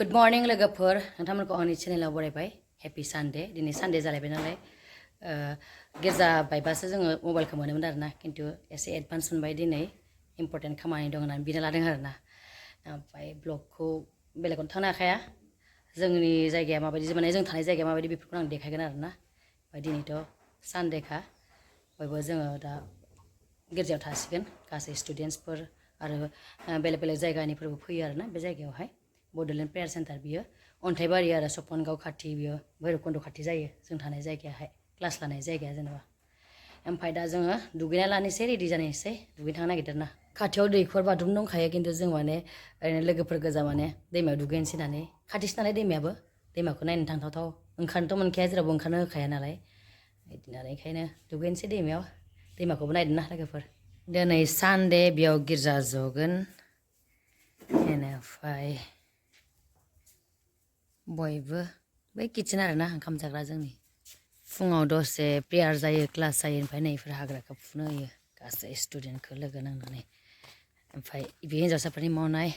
Good morning, lwgwfwr. नोंथांमोनखौ आंनि चेनेलाव बरायबाय. Happy Sunday. दिनै Sunday जालायबाय नालाय गिर्जा बायबासो जोङो मबाइलखौ मोनोमोन आरोना खिन्थु एसे एडभान्स मोनबाय दिनै इम्पर्टेन्ट खामानि दं होननानै बिना लादों आरोना ओमफ्राय ब्लगखौ बेलेगाव थांनो हाखाया जोंनि जायगाया माबायदि माने जों थानाय जायगाया माबायदि बेफोरखौ आं देखायगोन आरोना ओमफ्राय दिनैथ' सानडेखा बयबो जोङो दा गिर्जायाव थासिगोन गासै स्टुडेन्टसफोर आरो बेलेग बेलेग जायगानिफोरबो फैयो आरोना बे जायगायावहाय बड'लेण्ड प्रेयार सेन्टार बियो अन्थाइबारि आरो सपनगाव खाथि बियो भैरबकुन्द' खाथि जायो जों थानाय जायगायाहाय क्लास लानाय जायगाया जेनेबा ओमफ्राय दा जोङो दुगैना लानोसै रेडि जानायसै दुगैनो थांनो नागिरदोंना खाथियाव दैखर बाथरुम दंखायो खिन्थु जों माने ओरैनो लोगोफोर गोजा माने दैमायाव दुगैनोसै होननानै खाथिसो नालाय दैमायाबो दैमाखौ नायनो थांथावथाव ओंखारनोथ' मोनखाया जेरावबो ओंखारनो होखाया नालाय बिदिनो आरो ओंखायनो दुगैनोसै दैमायाव दैमाखौबो नायदोंना लोगोफोर दिनै सानडे बेयाव गिर्जा जगोन बेनिफ्राय बयबो बै किटचेन आरोना ओंखाम जाग्रा जोंनि फुङाव दसे प्रेयार जायो क्लास जायो ओमफ्राय नैफोर हाग्राखौ फुनो होयो गासै स्टुडेन्टखौ लोगो नांनानै ओमफ्राय बे हिन्जावसाफोरनि मावनाय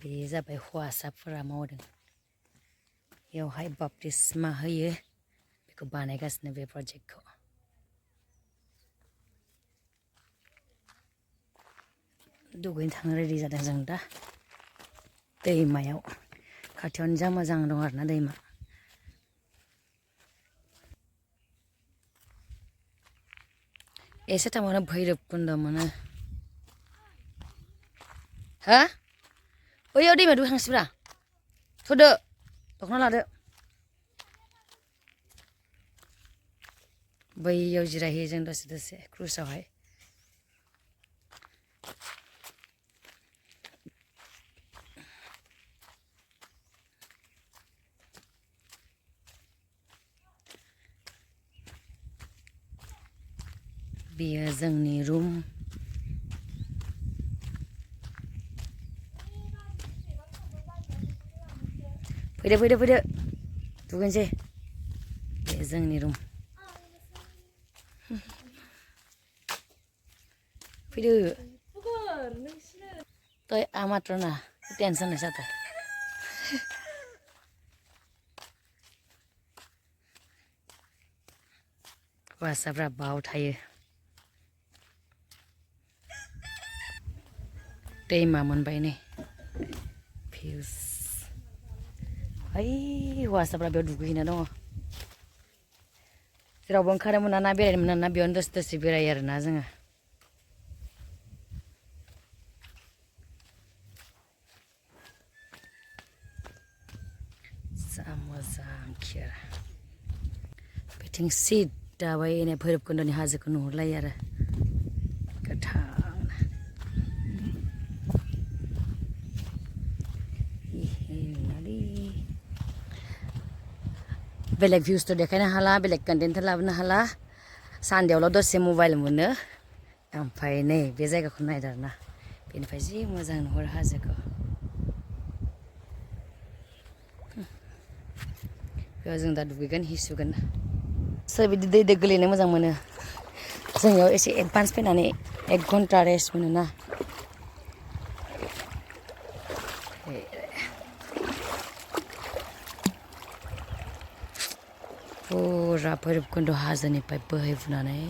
बे जाबाय हौवासाफोरा मावदों बेयावहाय बाप्तिस्मा होयो बेखौ बानायगासिनो बे प्रजेक्टखौ दुगैनो थांनो रेडि जादों जों दा दैमायाव खाथियावनो जा मोजां दं आरोना दैमा एसे थांबानो भैरबकुन्द मोनो हा बैयाव दैमा दुगैखांसैब्रा थ'दो दख'ना लादो बैयाव जिरायहैयो जों दसे दसे क्रुसावहाय बेयो जोंनि रुम फैदो फैदो फैदो दुगैनोसै बे जोंनि रुम फैदो तय आ मात्र ना टेन्सन नहीं जाता हौवासाफ्रा बाव थायो दैमा मोनबाय नै भिउस ओइ हौवासाफ्रा बेयाव दुगैहैना दङ जेरावबो ओंखारनो मोना ना बेरायनो मोना ना बेयावनो दसे दसे बेरायो आरोना जोङो जा मोजां खेर बिथिं सिदा बायनाय भैरबकुन्द'नि हाजोखौ नुहुरलायो आरो गोथां बेलेग भिउसथ' देखायनो हाला बेलेग कन्टेन्ट लाबोनो हाला सानडेआवल' दसे मबाइल मोनो ओमफ्राय नै बे जायगाखौ नायदो आरोना बेनिफ्राय जि मोजां नुहुरो हाजोखौ बेयाव जों दा दुगैगोन हि सुगोन सोर बिदि दै गोलैनो मोजां मोनो जोंनियाव एसे एडभान्स फैनानै 1 घन्टा रेस्ट मोनोना फुरा भैरबकुन्द' हाजोनिफ्राय बोहैबोनानै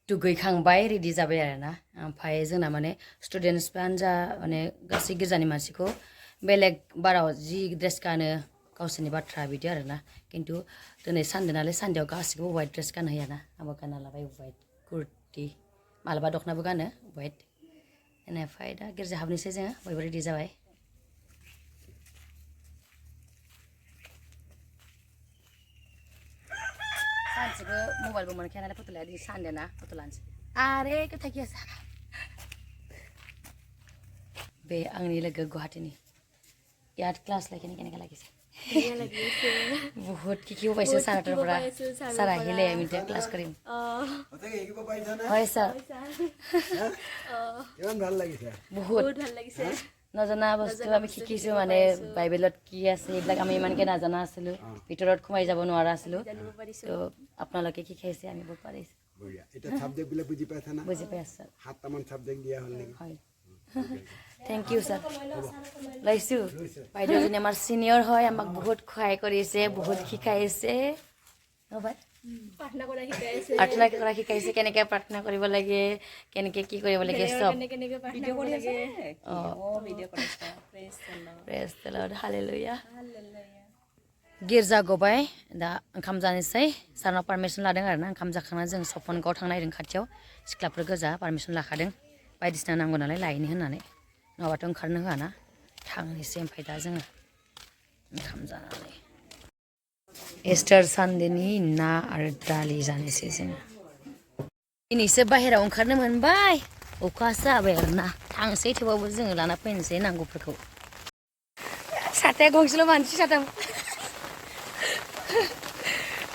दुगैखांबाय रेडि जाबाय आरोना ओमफ्राय जोंना माने स्टुडेन्टसफ्रानो जा माने गासै गिर्जानि मानसिखौ बेलेग बाराव जि ड्रेस गानो गावसोरनि बाथ्रा बिदि आरोना खिन्थु दिनै सानडे नालाय सानडेआव गासिखौबो वाइट ड्रेस गानहोयाना आंबो गानना लाबाय वाइट कुर्ति मालाबा दख'नाबो गानो वाइट बेनिफ्राय दा गिर्जा हाबनोसै जोङो बयबो रेडि जाबाय सानसेबो मबाइलबो मोनखाया नालाय फट' लाया दिनै सानडे ना फट' लानोसै आरे खोथा बे आंनि लोगो गुवाहाटीनि याद क्लास लाखिनो केनेका लागिছে बहुत কি পাইছে সারাটার পৰা সারা আহিলে আমি এতিয়া ক্লাস কৰিম হয় স্যার ইমান ভাল লাগিছে বহুত ভাল লাগিছে নজনা বস্তু আমি শিকিছো মানে বাইবেলত কি আছে এইবিলাক আমি ইমানকে নাজানা আছিলো ভিতৰত সোমাই যাব নোৱাৰা আছিলো তো আপোনালোকে কি খাইছে আমি বহুত পাৰিছো বঢ়িয়া এটা সাবজেক্ট গুলো বুজি পাইছা না বুজি পাই স্যার 7টা মান সাবজেক্ট দিয়া হল নেকি হয় থ্যাংক ইউ স্যার লাইছো বাইদেউজনী আমাৰ সিনিয়ৰ হয় আমাক বহুত সহায় কৰিছে বহুত শিকাইছে হয় প্ৰাৰ্থনা কৰা শিকাইছে কেনেকৈ প্ৰাৰ্থনা কৰিব লাগে কেনেকৈ কি কৰিব লাগে সব ভিডিঅ' কৰি আছে ভিডিঅ' কৰিছে প্ৰেজ দ্য লৰ্ড হালেলুয়া गिर्जा गबाय दा ओंखाम जानोसै सारनाव पारमिसन लादों आरोना ओंखाम जाखांना जों सपनगाव थांनो नागिरदों खाथियाव सिख्लाफोर गोजा पारमिसन लाखादों बायदिसिना नांगौ नालाय लायनो होननानै नङाबाथ' ओंखारनो होआना थांनोसै ओमफ्राय दा जोङो ओंखाम जानानै इस्टार सानडेनि ना आरो दालि जानोसै जोङो दिनैसो बाहेरायाव ओंखारनो मोनबाय अखासो हाबाय आरोना थांसै थेवबाबो जोङो लाना फैनोसै नांगौफोरखौ साथाया गंसेल' मानसि साथाम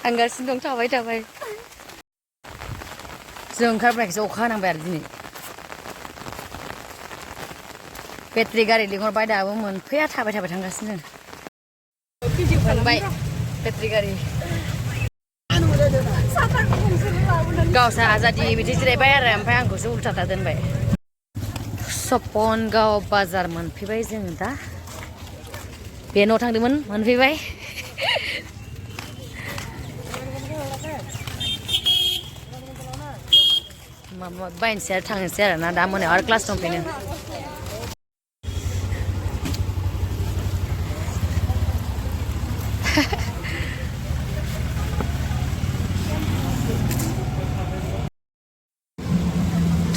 थांगासिनो दं थाबाय जों ओंखारबोनायखौसो अखा हानांबाय आरो दिनै बेटारि गारि लिंहरबाय दाबो मोनफैया थाबाय थांगासिनो मोनबाय बेटारि गारि गावसा आजादि बिदि जिरायबाय आरो ओमफ्राय आंखौसो उल्था दोनबाय सपनगाव बाजार मोनफैबाय जोङो दा बे न'आव थांदोंमोन मोनफैबाय माबा बायनोसै आरो थांनोसै आरोना दा मोनायाव आरो क्लास दंफैनो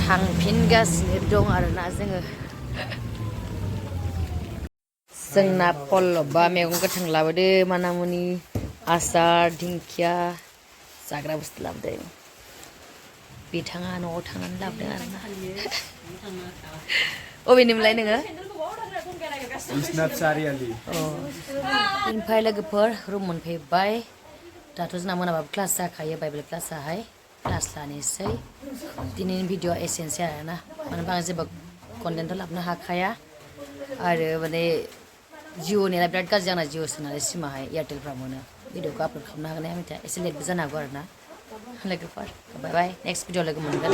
थांफिनगासिनो दं आरोना जोङो जोंना पल्लबा मैगं गोथां लाबोदो मानामुनि आसार दिंखिया जाग्रा बुस्थु लाबोदों बिथाङा न'आव थांनानै लाबोदों आरोना अबेनिमोनलाय नोङो बिसनाथ सारियालि ओमफ्राय लोगोफोर रुम मोनफैबाय दाथ' जोंना मोनाबाबो क्लास जाखायो बाइबेल क्लासाहाय क्लास लानोसै दिनैनि भिडिअ'आ एसेनोसै आरोना मानो होनबा आं जेबो कन्टेन्टथ' लाबोनो हाखाया आरो माने जिअ'निया बिराद गाज्रि आंना जिअ सोनानै सिमाहाय एयारटेलफ्रा मोनो भिडिअ'खौ आपल'ड खालामनो हागोन ना मिथिया एसे लेटबो जानो हागौ आरोना लोगोफोर बाय बाय नेक्स्ट भिडिअ लोगो मोनगोन